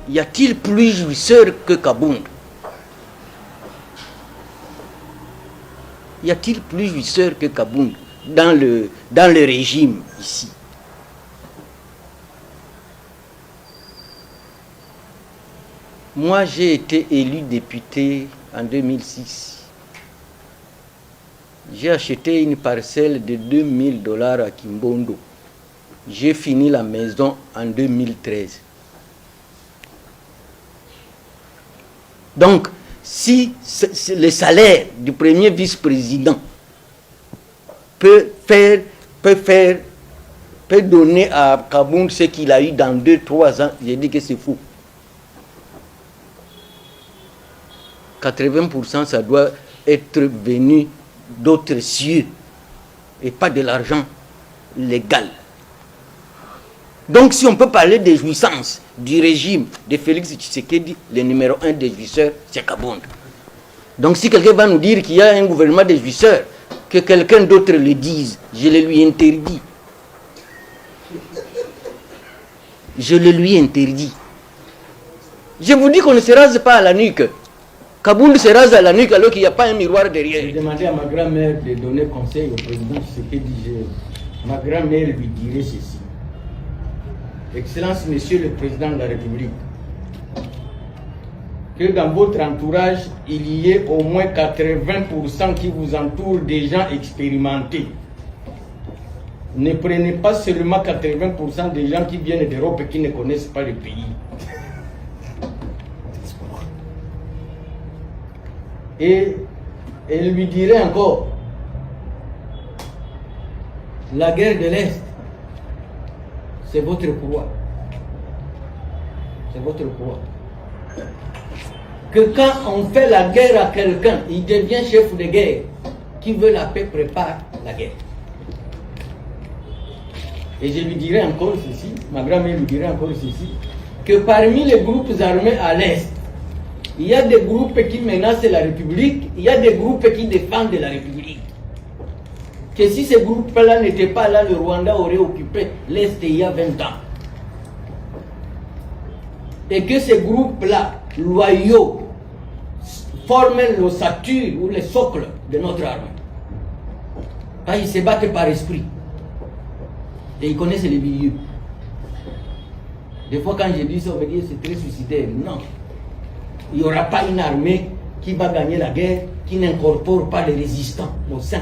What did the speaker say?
y a-t-il plus jouisseur que Kabound? Y a-t-il plus jouisseur que Kabound dans le régime ici? Moi, j'ai été élu député en 2006. J'ai acheté une parcelle de $2000 à Kimbondo. J'ai fini la maison en 2013. Donc, si le salaire du premier vice-président peut donner à Kabound ce qu'il a eu dans 2-3 ans, j'ai dit que c'est faux. 80%, ça doit être venu d'autres cieux et pas de l'argent légal. Donc si on peut parler des jouissances du régime de Félix Tshisekedi, le numéro 1 des jouisseurs, c'est Kabound. Donc si quelqu'un va nous dire qu'il y a un gouvernement des jouisseurs, que quelqu'un d'autre le dise, je le lui interdis. Je le lui interdis. Je vous dis qu'on ne se rase pas à la nuque. Kabound se rase à la nuque alors qu'il n'y a pas un miroir derrière. J'ai demandé à ma grand-mère de donner conseil au président Tshisekedi. Ma grand-mère lui dirait ceci. Excellence, Monsieur le Président de la République, que dans votre entourage, il y ait au moins 80% qui vous entourent des gens expérimentés. Ne prenez pas seulement 80% des gens qui viennent d'Europe et qui ne connaissent pas le pays. Et elle lui dirait encore, la guerre de l'Est, c'est votre pouvoir. C'est votre pouvoir. Que quand on fait la guerre à quelqu'un, il devient chef de guerre. Qui veut la paix prépare la guerre. Et je lui dirais encore ceci, ma grand-mère lui dirait encore ceci, que parmi les groupes armés à l'Est, il y a des groupes qui menacent la République, il y a des groupes qui défendent la République. Que si ces groupes-là n'étaient pas là, le Rwanda aurait occupé l'Est il y a 20 ans. Et que ces groupes-là, loyaux, forment l'ossature ou le socle de notre armée. Quand ils se battent par esprit. Et ils connaissent les milieux. Des fois, quand je dis ça, on me dit c'est très suicidaire. Non. Il n'y aura pas une armée qui va gagner la guerre qui n'incorpore pas les résistants au sein.